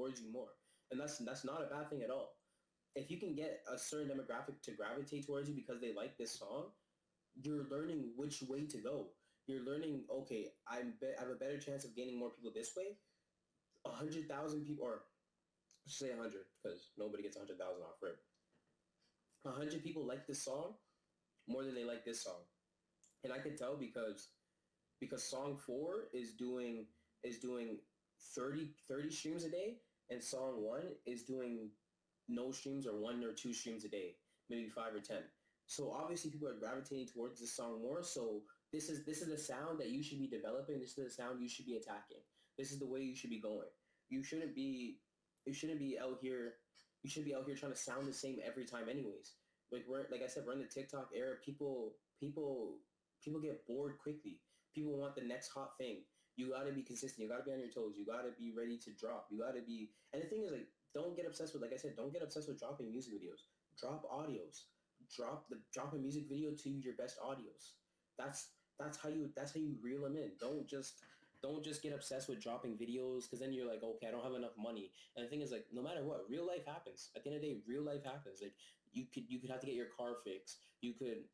towards you more, and that's not a bad thing at all. If you can get a certain demographic to gravitate towards you because they like this song, you're learning which way to go. You're learning, okay, I have a better chance of gaining more people this way. 100,000 people, or say 100, because nobody gets 100,000 off rip. 100 people like this song more than they like this song, and I can tell because song 4 is doing 30 streams a day, and song 1 is doing no streams or 1 or 2 streams a day, maybe 5 or 10. So obviously people are gravitating towards this song more. So this is the sound that you should be developing. This is the sound you should be attacking. This is the way you should be going. You shouldn't be out here. You should be out here trying to sound the same every time, anyways. Like I said, we're in the TikTok era. People get bored quickly. People want the next hot thing. You got to be consistent. You got to be on your toes. You got to be ready to drop. You got to be. And the thing is, like, don't get obsessed with. Like I said, don't get obsessed with dropping music videos. Drop audios. Drop a music video to your best audios. That's how you reel them in. Don't just get obsessed with dropping videos, because then you're like, okay, I don't have enough money. And the thing is, like, no matter what, real life happens. At the end of the day, real life happens. Like, you could have to get your car fixed. You could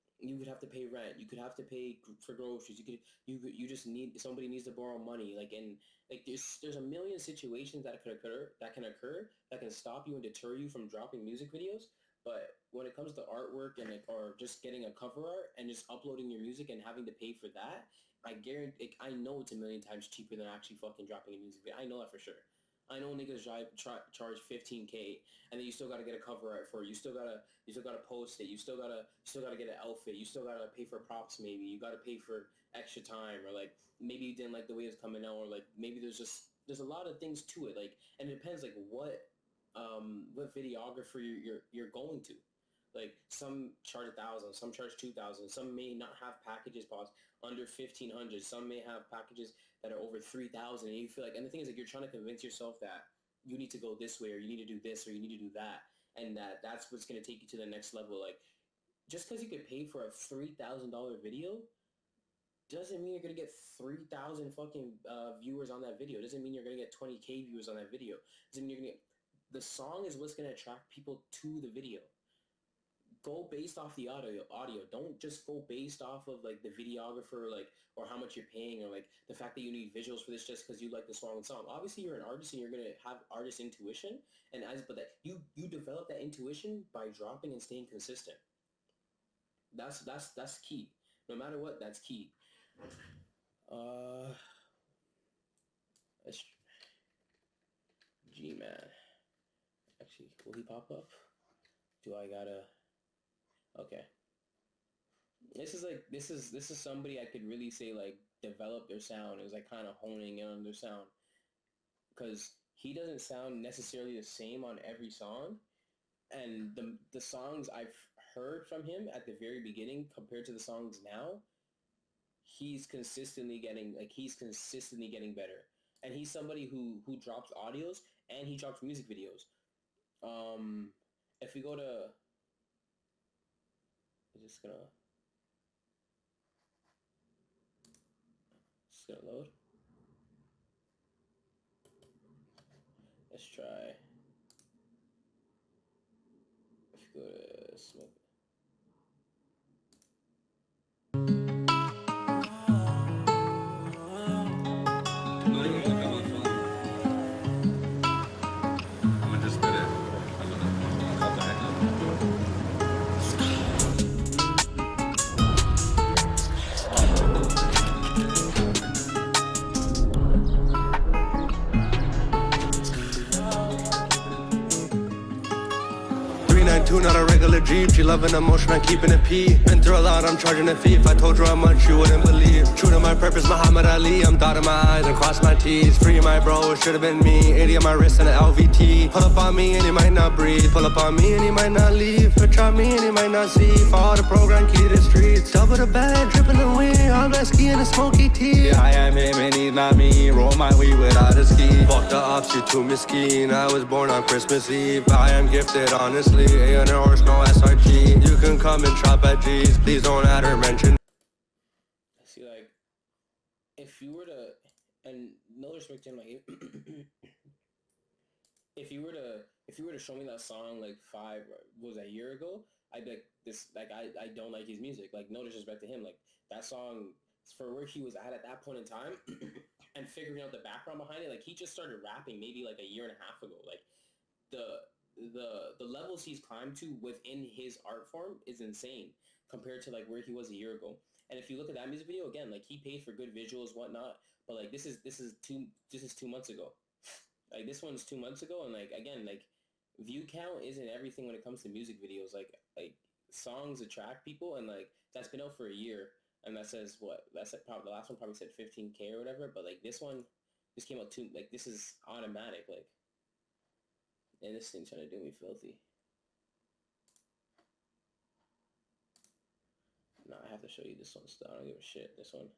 have to pay rent. You could have to pay for groceries. You just need, somebody needs to borrow money. Like, and like there's a million situations that can stop you and deter you from dropping music videos. But when it comes to artwork and or just getting a cover art and just uploading your music and having to pay for that, I guarantee, I know it's a million times cheaper than actually fucking dropping a music video. I know that for sure. I know niggas charge $15K, and then you still gotta get a cover art for it. You still gotta post it. You still gotta get an outfit. You still gotta pay for props. Maybe you gotta pay for extra time, or like maybe you didn't like the way it's coming out, or like maybe there's a lot of things to it. Like, and it depends like what videographer you're going to. Like, some charge 1,000, some charge 2,000, some may not have packages cost under 1,500, some may have packages that are over 3,000, and you feel like, and the thing is, like, you're trying to convince yourself that you need to go this way, or you need to do this, or you need to do that, and that's what's going to take you to the next level. Like, just because you could pay for a $3,000 video doesn't mean you're going to get 3,000 fucking viewers on that video. Doesn't mean you're going to get 20K viewers on that video. Doesn't mean you're going to get, the song is what's going to attract people to the video. Go based off the audio. Don't just go based off of like the videographer, like, or how much you're paying, or like the fact that you need visuals for this just because you like the song. Obviously, you're an artist and you're gonna have artist intuition, but that you develop that intuition by dropping and staying consistent. That's key. No matter what, that's key. G-Man. Actually, will he pop up? Do I gotta? Okay. This is somebody I could really say like develop their sound. It was like kind of honing in on their sound, because he doesn't sound necessarily the same on every song, and the songs I've heard from him at the very beginning compared to the songs now, he's consistently getting better. And he's somebody who drops audios and he drops music videos. If we go to, it's gonna load. Let's try. If you go to smoke. Not a regular dream. She loving emotion, I'm keeping it P. Been through a lot, I'm charging a fee. If I told you how much, you wouldn't believe. True to my purpose, Muhammad Ali. I'm dotting my I's and cross my T's. Free my bro, it should've been me. 80 on my wrist and an LVT. Pull up on me and he might not breathe. Pull up on me and he might not leave. Switch on me and he might not see. Follow the program, key to the streets. Double the bag, dripping the wind. All that ski and a smoky tea. Yeah, I am him and he's not me. Roll my weed without a ski. Fuck the ops, you too mesquite. I was born on Christmas Eve. I am gifted, honestly. 800 horse, no SRG. You can come and chop at G's. Please don't add or mention. See, like, if you were to, and no respect to him, like, if you were to show me that song like a year ago, I'd be like, this, like, I don't like his music. Like, no disrespect to him, like, that song, for where he was at that point in time, and figuring out the background behind it, like, he just started rapping maybe like a year and a half ago. Like, the levels he's climbed to within his art form is insane compared to like where he was a year ago. And if you look at that music video again, like, he paid for good visuals, whatnot, but like, this is 2 months ago. Like, this one's 2 months ago, and like, again, like, view count isn't everything when it comes to music videos. Like songs attract people, and like, that's been out for a year, and that says what? That's like, probably the last one probably said 15K or whatever, but like, this one just came out like, this is automatic, like, and this thing's trying to do me filthy. No, I have to show you this one still. I don't give a shit. This one.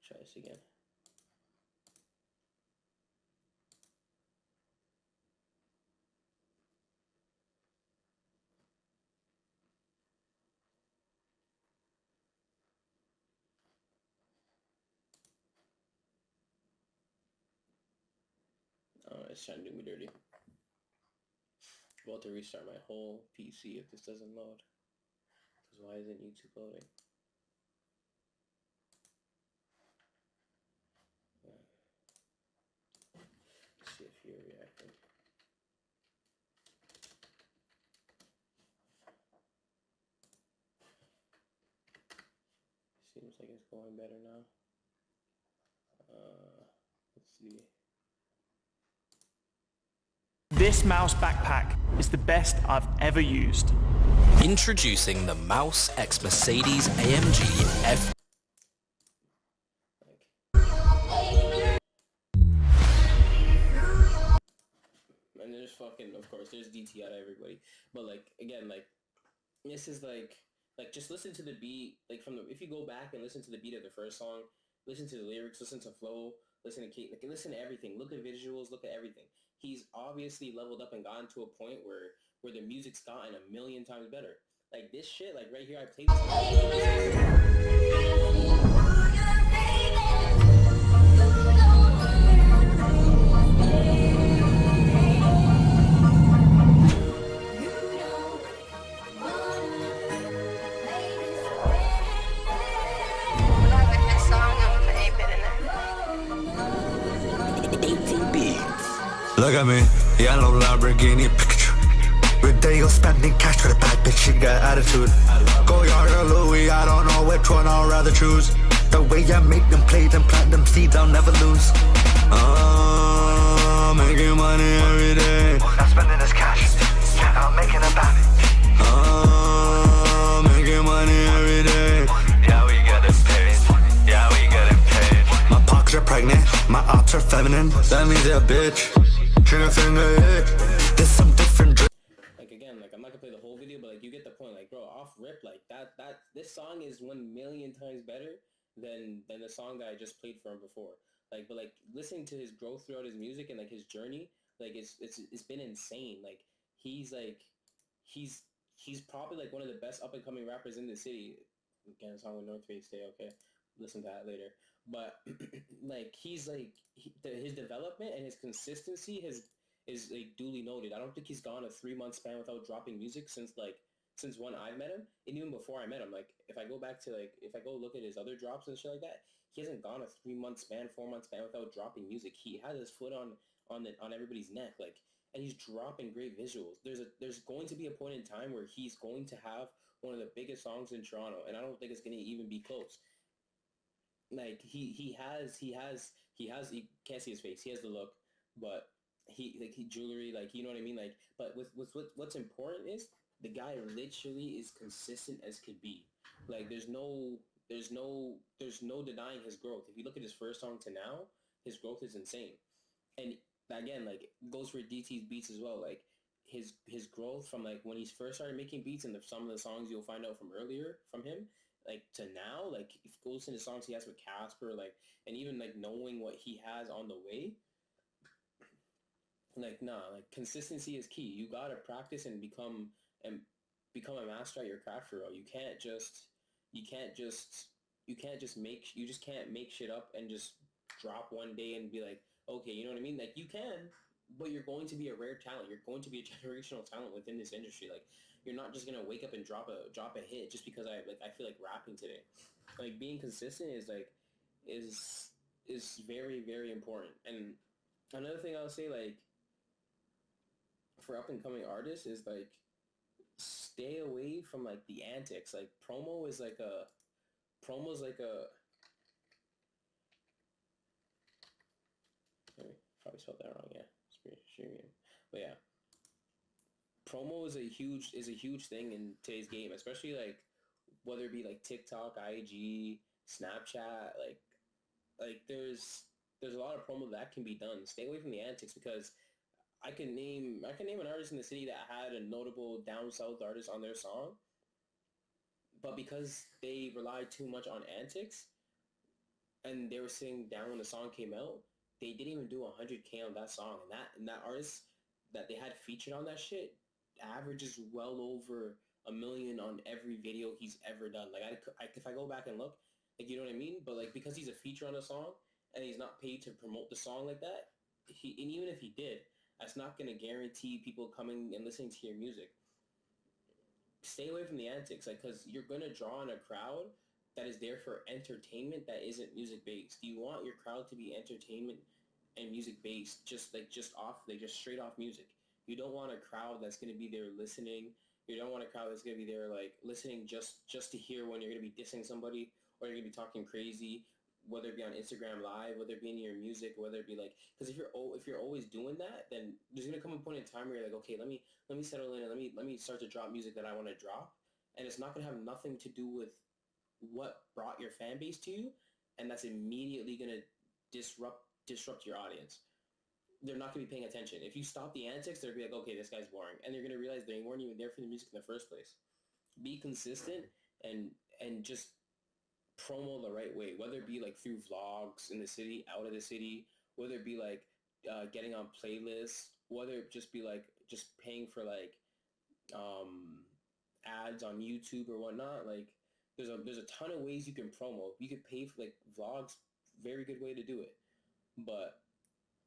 Try this again. Oh, it's trying to do me dirty. About to restart my whole PC if this doesn't load. Because why isn't YouTube loading? Let's see if you're reacting. Seems like it's going better now. Let's see. This mouse backpack is the best I've ever used. Introducing the Mouse X Mercedes AMG F. And there's fucking, of course, there's DT out of everybody. But like, again, like, this is like just listen to the beat, like, from the, if you go back and listen to the beat of the first song, listen to the lyrics, listen to flow, listen to Kate, like, listen to everything, look at visuals, look at everything. He's obviously leveled up and gotten to a point where the music's gotten a million times better. Like, this shit, like, right here, I played Look at me, yellow Lamborghini picture. Rodeo spending cash for the bad bitch, she got attitude. Go yard or Louis, I don't know which one I'll rather choose. The way I make them play them platinum seeds, I'll never lose. Making money every day. Not spending this cash, I'm making a back. Making money every day. Yeah, we getting paid. Yeah, we getting paid. My pockets are pregnant, my ops are feminine. That means they're a bitch. Trigger finger, hey. There's some different. Like, again, like, I'm not gonna play the whole video, but like, you get the point. Like, bro, off rip, like, this song is 1,000,000 times better than the song that I just played for him before. Like, but like, listening to his growth throughout his music and like his journey, like, it's been insane. Like, he's probably like one of the best up and coming rappers in the city. Again, a song with North Face Day, okay, listen to that later. But like, he's like, his development and his consistency is like duly noted. I don't think he's gone a 3-month span without dropping music since when I met him, and even before I met him. Like, if I go back to, like, if I go look at his other drops and shit like that, he hasn't gone a 3-month span, 4-month span without dropping music. He has his foot on everybody's neck, like, and he's dropping great visuals. There's going to be a point in time where he's going to have one of the biggest songs in Toronto, and I don't think it's going to even be close. Like, he can't see his face. He has the look, but he jewelry, like, you know what I mean? Like, but with what's important is the guy literally is consistent as could be. Like, there's no denying his growth. If you look at his first song to now, his growth is insane. And again, like, goes for DT's beats as well. Like, his growth from like when he first started making beats and some of the songs you'll find out from earlier from him, like, to now, like, if you go listen to songs he has with Casper, like, and even like knowing what he has on the way, like, nah, like, consistency is key. You gotta practice and become a master at your craft for real. You can't just you just can't make shit up and just drop one day and be like, okay, you know what I mean? Like, you can, but you're going to be a rare talent. You're going to be a generational talent within this industry. Like, you're not just gonna wake up and drop a hit just because I feel like rapping today. Like, being consistent is very, very important. And another thing I'll say, like, for up and coming artists is like, stay away from like the antics. Like, promo's like a probably spelled that wrong. Yeah, streaming. But yeah, promo is a huge thing in today's game, especially like whether it be like TikTok, IG, Snapchat. Like there's a lot of promo that can be done. Stay away from the antics, because I can name an artist in the city that had a notable down south artist on their song, but because they relied too much on antics and they were sitting down when the song came out, they didn't even do 100K on that song. And that artist that they had featured on that shit averages well over 1 million on every video he's ever done. Like, if I go back and look, like, you know what I mean? But like, because he's a feature on a song and he's not paid to promote the song like that, and even if he did, that's not going to guarantee people coming and listening to your music. Stay away from the antics, like, because you're going to draw in a crowd that is there for entertainment that isn't music based. You want your crowd to be entertainment and music based, just straight off music. You don't want a crowd that's going to be there listening. You don't want a crowd that's going to be there like listening just to hear when you're going to be dissing somebody, or you're going to be talking crazy, whether it be on Instagram Live, whether it be in your music, whether it be like, because if you're always doing that, then there's gonna come a point in time where you're like, okay, let me settle in and let me start to drop music that I want to drop, and it's not gonna have nothing to do with what brought your fan base to you, and that's immediately gonna disrupt your audience. They're not gonna be paying attention. If you stop the antics, they're gonna be like, okay, this guy's boring, and they're gonna realize they weren't even there for the music in the first place. Be consistent and just promo the right way, whether it be like through vlogs in the city, out of the city, whether it be like getting on playlists, whether it just be like just paying for like ads on YouTube or whatnot. Like, there's a ton of ways you can promo. You could pay for like vlogs, very good way to do it. But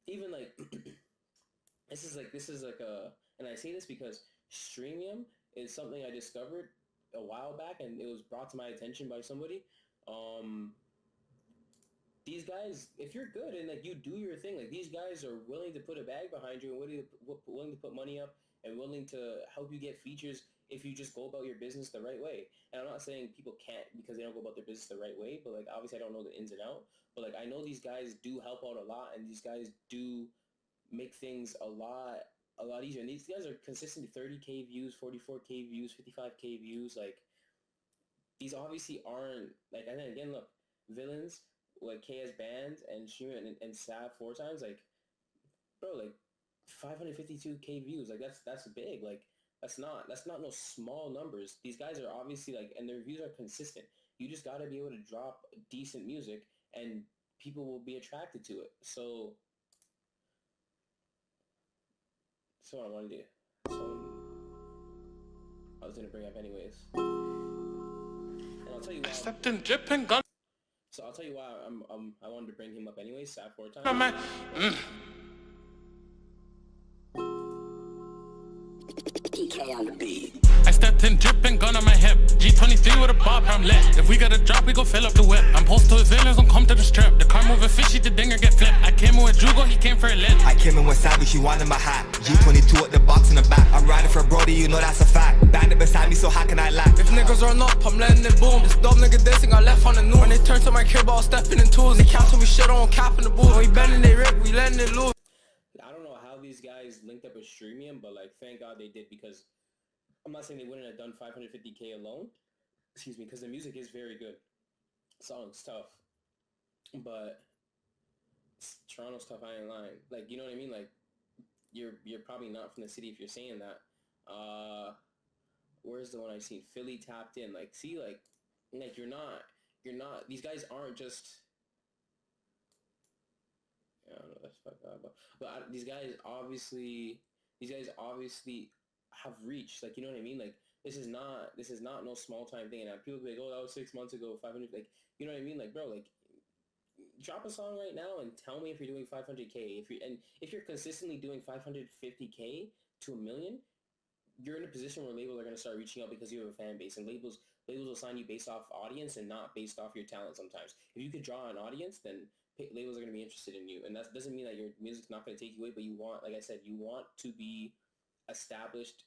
even like this is like a, and I say this because Streamium is something I discovered a while back, and it was brought to my attention by somebody. These guys, if you're good and like you do your thing, like, these guys are willing to put a bag behind you and willing to put money up and willing to help you get features if you just go about your business the right way. And I'm not saying people can't because they don't go about their business the right way, but like, obviously I don't know the ins and out, but like, I know these guys do help out a lot, and these guys do make things a lot easier. And these guys are consistently 30K views, 44K views, 55K views. Like, these obviously aren't like, and then again, look, Villains, like KS Band and Stream and Sav 4 times, like, bro, like 552K views, like that's big. Like, that's not no small numbers. These guys are obviously like, and their views are consistent. You just got to be able to drop decent music and people will be attracted to it. So that's what I wanted to do. So I was gonna bring up anyways. And I'll tell you why. Stepped in dripping gun. So I'll tell you why I wanted to bring him up anyways. Sav 4 times. PK on the beat. I stepped in dripping gun on my hip. G23 with a bob, I'm lit. If we got a drop, we go fill up the whip. I'm posted with villains, don't come to the strip. The car moving fishy, the dinger get flipped. I came in with Drugo, he came for a lid. I came in with Savvy, she wanted my hat. G22 at the box in the back. I'm riding for Brody, you know that's a fact. Bandit beside me, so how can I lack? If niggas run up, I'm letting it boom. This dumb nigga dissing, I left on the noon. When they turn to my crib, I was stepping in tools. They cancel me shit on cap in the booth. When we bending, they rip, we letting it loose. I don't know how these guys linked up with Streamium, but like, thank God they did, because I'm not saying they wouldn't have done 550K alone. Excuse me, because the music is very good. Song's tough, but Toronto's tough. I ain't lying. Like, you know what I mean? Like, you're probably not from the city if you're saying that. Where's the one I've seen? Philly tapped in. Like, see, like you're not. These guys aren't just. I don't know. That's fucked up. But these guys obviously have reach. Like, you know what I mean? Like, This is not no small time thing. And people be like, oh, that was 6 months ago, 500. Like, you know what I mean? Like, bro, like, drop a song right now and tell me if you're doing 500K. If you're consistently doing 550K to $1 million, you're in a position where labels are going to start reaching out because you have a fan base, and labels will sign you based off audience and not based off your talent sometimes. If you could draw an audience, then labels are going to be interested in you. And that doesn't mean that your music's not going to take you away, but you want, like I said, you want to be established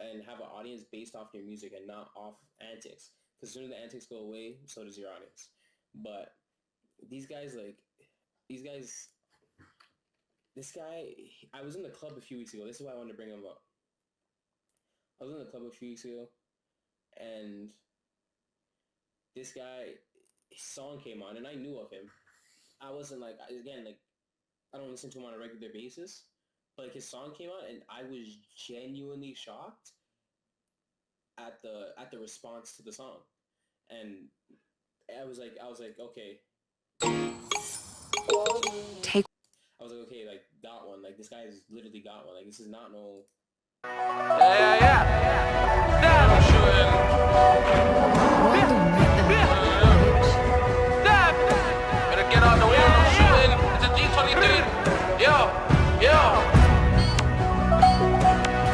and have an audience based off your music and not off antics. Because as soon as the antics go away, so does your audience. But this guy, I was in the club a few weeks ago. This is why I wanted to bring him up. I was in the club a few weeks ago, and this guy, his song came on, and I knew of him. I wasn't like, again, like, I don't listen to him on a regular basis, but like his song came on, and I was genuinely shocked at the response to the song. And I was like, okay. I was like, okay, like, got one. Like, this guy's literally got one. Like, this is not no... Yeah. Damn, I'm shooting. Damn. Better get out the way when I'm shooting. It's a G23. Yo.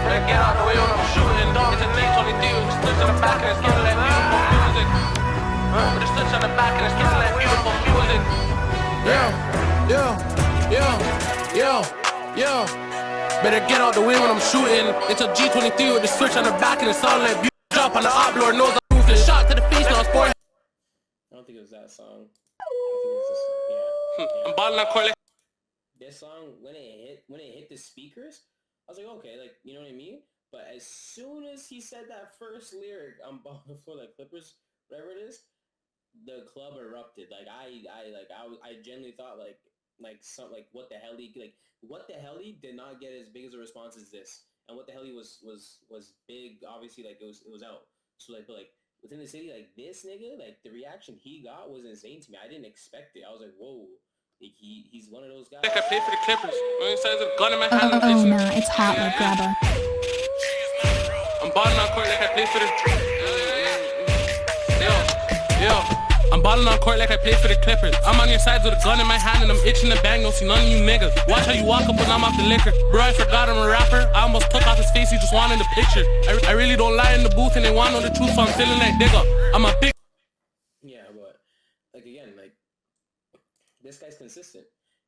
Better get out the way when I'm shooting. It's a G23. Just switch on the back and it's getting like beautiful music. Just switch on the back and it's getting like beautiful music. Yo. Better get out the way when I'm shooting. It's a G23 with the switch on the back and it's all like beautiful. Drop on the op, Lord knows I'm ruthless. Shot to the face, now it's forehead. I don't think it was that song. I think it was this, yeah. I'm balling on court. This song, when it hit the speakers, I was like, okay, like, you know what I mean? But as soon as he said that first lyric, I'm balling for the Clippers, whatever it is, the club erupted. Like, I genuinely thought, like, what the hell he did not get as big as a response as this, and what the hell he was big. Obviously, like, it was out. So like, but like within the city, like, this nigga, like, the reaction he got was insane to me. I didn't expect it. I was like, whoa, like, he's one of those guys. I play for the Clippers. When he says a gun in my hand, Oh, nah, it's hot like grabber. I'm balling on court like I play for the. Yo. I'm balling on court like I play for the Clippers. I'm on your sides with a gun in my hand and I'm itching to bang. Don't see none of you niggas. Watch how you walk up when I'm off the liquor. Bro, I forgot I'm a rapper. I almost took off his face, he just wanted the picture. I really don't lie in the booth and they want to know the truth, so I'm feeling like digger. I'm a big... Yeah, but, like, again, like, this guy's consistent.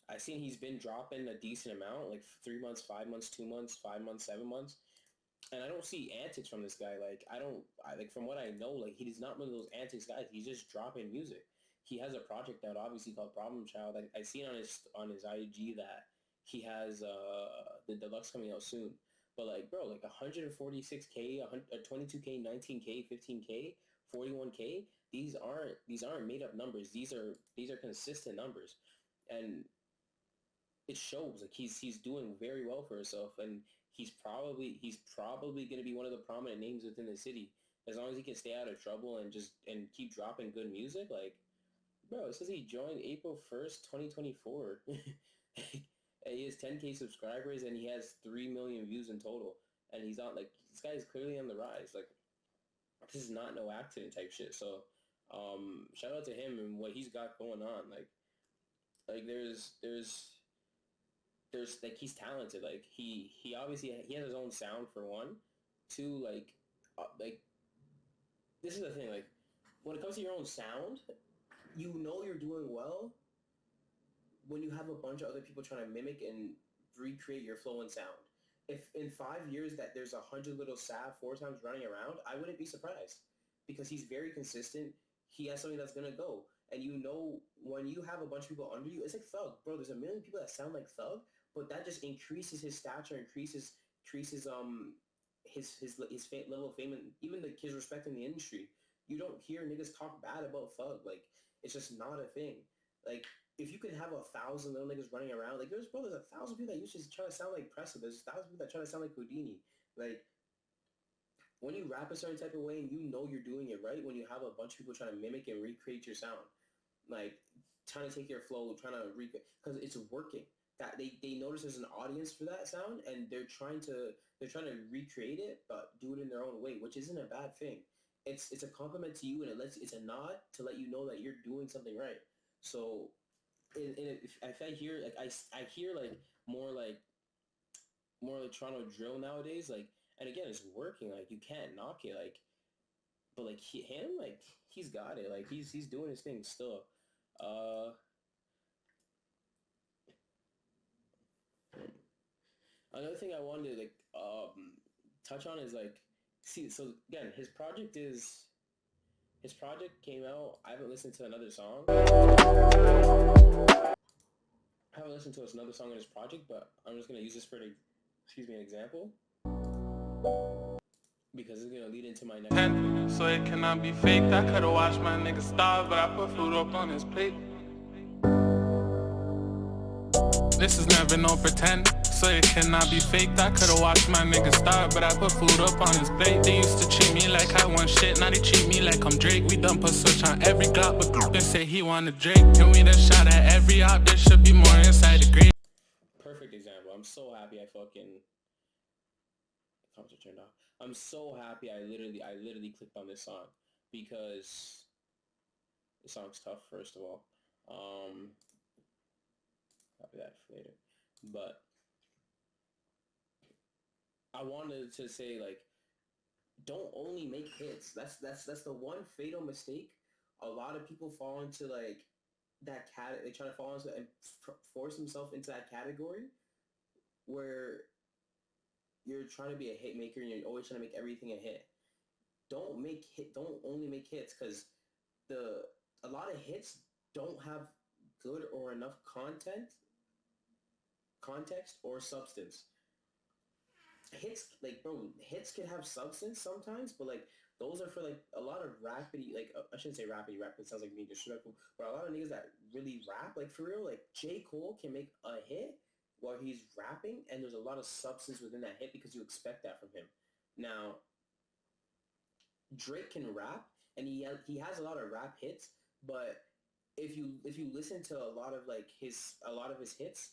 I've seen he's been dropping a decent amount, like 3 months, 5 months, 2 months, 5 months, 7 months. And I don't see antics from this guy. Like, like, from what I know, like, he is not one of those antics guys. He's just dropping music. He has a project out, obviously, called Problem Child. I seen on his IG that he has the deluxe coming out soon. But like, bro, like 146K, 22K, 19K, 15K, 41K. These aren't made up numbers. These are consistent numbers, and it shows. Like, he's doing very well for himself, and he's probably going to be one of the prominent names within the city as long as he can stay out of trouble and keep dropping good music. Like, bro, it says he joined April 1st, 2024. And he has 10K subscribers and he has 3 million views in total. And he's on, like, this guy is clearly on the rise. Like, this is not no accident type shit. So, shout out to him and what he's got going on. Like there's like, he's talented. Like, he obviously, he has his own sound for one. Two, like this is the thing. Like, when it comes to your own sound, you know you're doing well when you have a bunch of other people trying to mimic and recreate your flow and sound. If in 5 years that there's 100 little Sav 4 times running around, I wouldn't be surprised, because he's very consistent. He has something that's gonna go. And you know, when you have a bunch of people under you, it's like Thug, bro. There's a million people that sound like Thug, but that just increases his stature, increases his level of fame, and even like his respect in the industry. You don't hear niggas talk bad about Thug. Like, it's just not a thing. Like, if you could have 1,000 little niggas running around, like, there's 1,000 people that used to try to sound like Presley. There's 1,000 people that try to sound like Houdini. Like, when you rap a certain type of way and you know you're doing it right, when you have a bunch of people trying to mimic and recreate your sound, like, trying to take your flow, trying to recreate, because it's working. that they notice there's an audience for that sound, and they're trying to recreate it, but do it in their own way, which isn't a bad thing. It's a compliment to you, and it's a nod to let you know that you're doing something right. So, if I hear like I hear like more like Toronto drill nowadays, like, and again, it's working. Like, you can't knock it. Like, but like him, like, he's got it. Like, he's doing his thing still. Another thing I wanted to like touch on is like, see, so again, his project came out. I haven't listened to another song. I haven't listened to another song in his project, but I'm just gonna use this for an example, because it's gonna lead into my next. So it cannot be faked. I could've watched my nigga starve, but I put food up on his plate. This is never no pretend, so it cannot be faked. I could've watched my nigga starve, but I put food up on his plate. They used to treat me like I want shit, now they treat me like I'm Drake. We done put switch on every Glock, but they say he wanted Drake. And we done shot at every op, there should be more inside the grave. Perfect example. I'm so happy I fucking... Comments are turned off. I'm so happy I literally clicked on this song, because the song's tough, first of all. Copy that for later. But I wanted to say, like, don't only make hits. That's the one fatal mistake. A lot of people fall into, like, that they try to fall into and force themselves into that category where you're trying to be a hit maker and you're always trying to make everything a hit. Don't only make hits, because a lot of hits don't have good or enough context or substance. Hits, like, bro, hits can have substance sometimes, but like, those are for like a lot of rapidy, like, I shouldn't say rapidy rap, it sounds like being disrespectful, but a lot of niggas that really rap, like, for real, like J. Cole can make a hit while he's rapping, and there's a lot of substance within that hit because you expect that from him. Now, Drake can rap, and he has a lot of rap hits, but if you listen to a lot of his hits,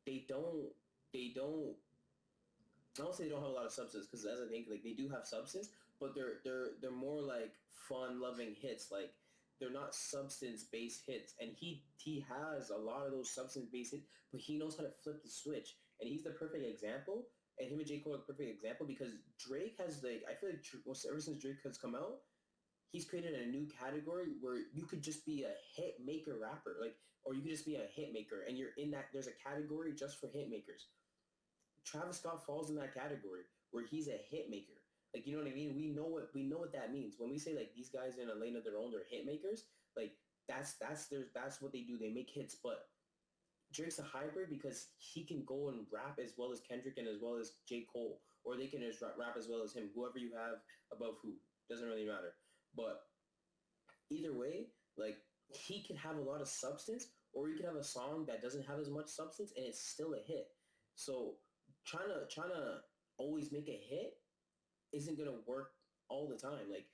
they don't I don't say they don't have a lot of substance, because as I think, like, they do have substance, but they're more like fun-loving hits. Like, they're not substance-based hits, and he has a lot of those substance-based hits, but he knows how to flip the switch, and he's the perfect example. And him and J. Cole are the perfect example, because Drake has, like, I feel like ever since Drake has come out, he's created a new category where you could just be a hit maker rapper, like, or you could just be a hit maker, and you're in that. There's a category just for hit makers. Travis Scott falls in that category where he's a hit maker. Like, you know what I mean? We know what that means when we say, like, these guys in a lane of their own, they're hit makers. Like, that's what they do. They make hits. But Drake's a hybrid because he can go and rap as well as Kendrick and as well as J. Cole, or they can just rap as well as him. Whoever you have above who, doesn't really matter. But either way, like, he can have a lot of substance, or you can have a song that doesn't have as much substance and it's still a hit. So trying to always make a hit isn't gonna work all the time. Like,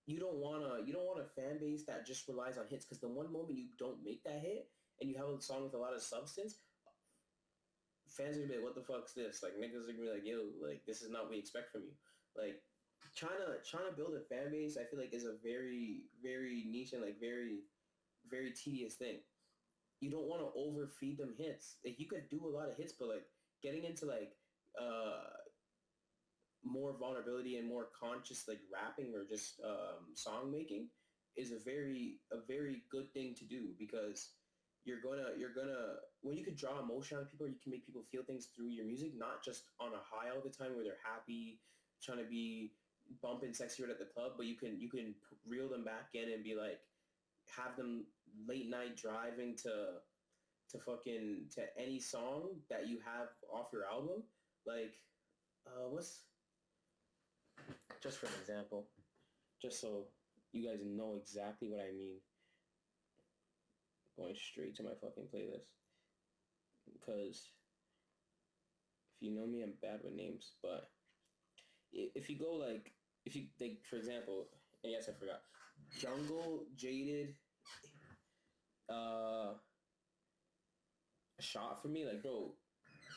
you don't want a fan base that just relies on hits, because the one moment you don't make that hit and you have a song with a lot of substance, fans are gonna be like, what the fuck's this? Like, niggas are gonna be like, yo, like, this is not what we expect from you. Like, trying to build a fan base, I feel like, is a very, very niche and, like, very, very tedious thing. You don't want to overfeed them hits. Like, you could do a lot of hits, but, like, getting into, like, more vulnerability and more conscious, like, rapping or just song making is a very good thing to do, because you're gonna when you could draw emotion out of people, you can make people feel things through your music, not just on a high all the time where they're happy, trying to be bumping Sexy Red at the club, but you can reel them back in and be like, have them late night driving to any song that you have off your album. Like, what's, just for an example, just so you guys know exactly what I mean, going straight to my fucking playlist, because if you know me, I'm bad with names. But if you go, like, for example, and yes, I forgot, Jungle, Jaded, Shot for me, like, bro,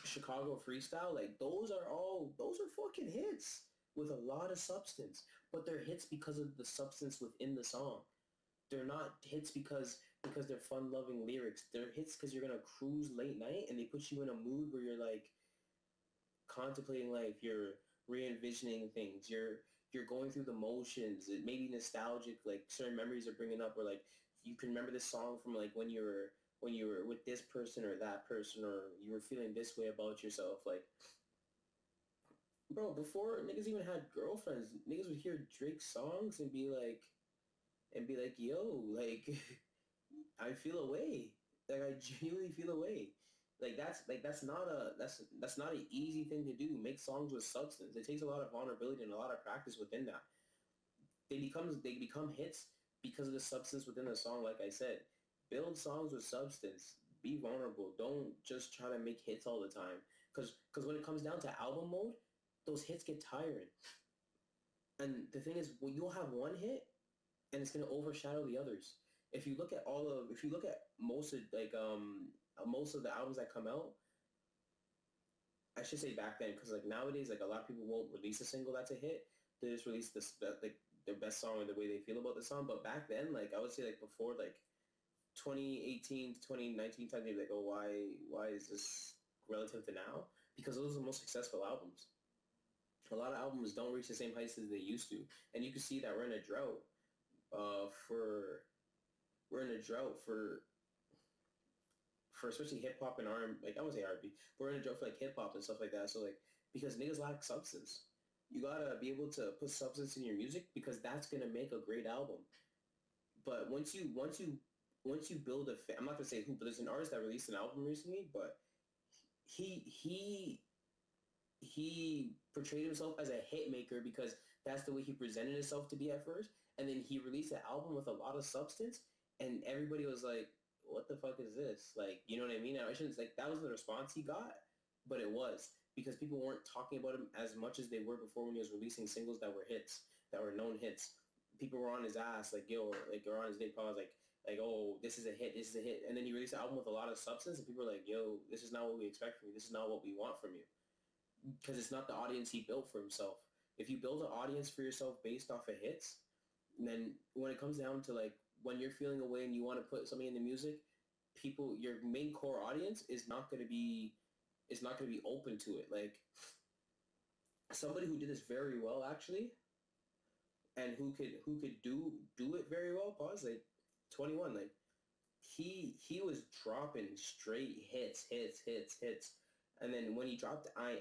Chicago Freestyle, like, those are fucking hits with a lot of substance, but they're hits because of the substance within the song. They're not hits because they're fun-loving lyrics. They're hits because you're gonna cruise late night and they put you in a mood where you're like contemplating life, you're re-envisioning things, you're going through the motions. It may be nostalgic, like certain memories are bringing up, or like you can remember this song from like when you were with this person or that person, or you were feeling this way about yourself. Like, bro, before niggas even had girlfriends, niggas would hear Drake's songs and be like, yo, like, I feel away. Like, I genuinely feel away. Like, that's not an easy thing to do. Make songs with substance. It takes a lot of vulnerability and a lot of practice within that. They become hits because of the substance within the song. Like I said, build songs with substance. Be vulnerable. Don't just try to make hits all the time. Because when it comes down to album mode, those hits get tiring. And the thing is, you'll have one hit, and it's gonna overshadow the others. If you look at most of the albums that come out, I should say back then, because like nowadays, like a lot of people won't release a single that's a hit. They just release like their best song or the way they feel about the song. But back then, like I would say, like before like 2018 to 2019 time, they'd be like, oh, why is this relative to now? Because those are the most successful albums. A lot of albums don't reach the same heights as they used to, and you can see that we're in a drought. We're in a drought for especially hip hop and R&B. Like I wouldn't say R&B. We're in a drought for like hip hop and stuff like that. So like because niggas lack substance, you gotta be able to put substance in your music because that's gonna make a great album. But once you build I'm not gonna say who, but there's an artist that released an album recently, but he portrayed himself as a hit maker because that's the way he presented himself to be at first. And then he released an album with a lot of substance, and everybody was like, what the fuck is this? Like, you know what I mean? I shouldn't, like, that was the response he got, but it was because people weren't talking about him as much as they were before when he was releasing singles that were hits, that were known hits. People were on his ass, like, yo, like, or on his dick, probably like, oh, this is a hit, and then he released an album with a lot of substance, and people were like, yo, this is not what we expect from you, this is not what we want from you, because it's not the audience he built for himself. If you build an audience for yourself based off of hits, then when it comes down to like when you're feeling away and you want to put something in the music, people, your main core audience is not going to be open to it. Like somebody who did this very well actually, and who could do it very well. Pause. Like 21. Like he was dropping straight hits, and then when he dropped I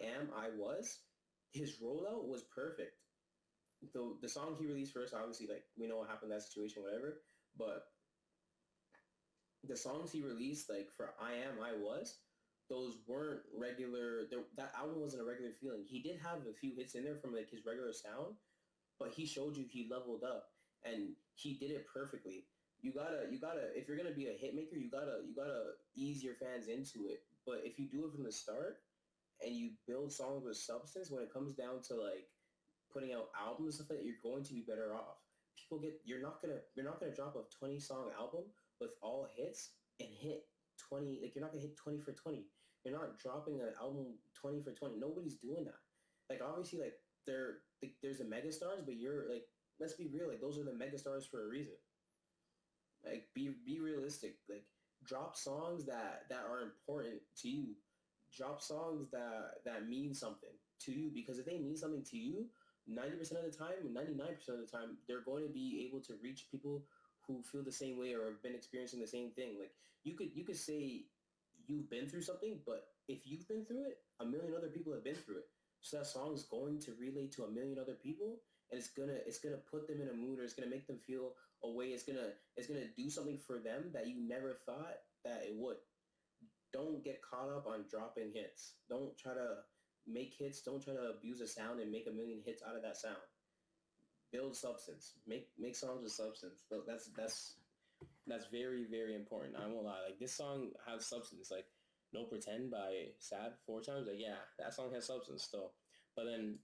Was, his rollout was perfect. The song he released first, obviously, like, we know what happened in that situation, whatever, but the songs he released, like, for I Was, those weren't regular, that album wasn't a regular feeling. He did have a few hits in there from, like, his regular sound, but he showed you he leveled up, and he did it perfectly. You gotta, if you're gonna be a hit maker, you gotta ease your fans into it, but if you do it from the start, and you build songs with substance, when it comes down to, like, putting out albums and stuff like that, you're going to be better off. You're not gonna drop a 20-song album with all hits and hit 20, like you're not gonna hit 20 for 20. You're not dropping an album 20 for 20. Nobody's doing that. Like obviously, like there's the megastars, but you're like, let's be real, like those are the megastars for a reason. Like be realistic. Like drop songs that are important to you. Drop songs that mean something to you, because if they mean something to you, 90% of the time, 99% of the time, they're going to be able to reach people who feel the same way or have been experiencing the same thing. Like you could say you've been through something, but if you've been through it, a million other people have been through it. So that song is going to relate to a million other people, and it's gonna put them in a mood, or it's gonna make them feel a way. It's gonna do something for them that you never thought that it would. Don't get caught up on dropping hits. Don't try to make hits. Don't try to abuse a sound and make a million hits out of that sound. Build substance. Make songs with substance. That's very, very important. I won't lie. Like this song has substance. Like No Pretend by Sad 4 Times. Like yeah, that song has substance still. But then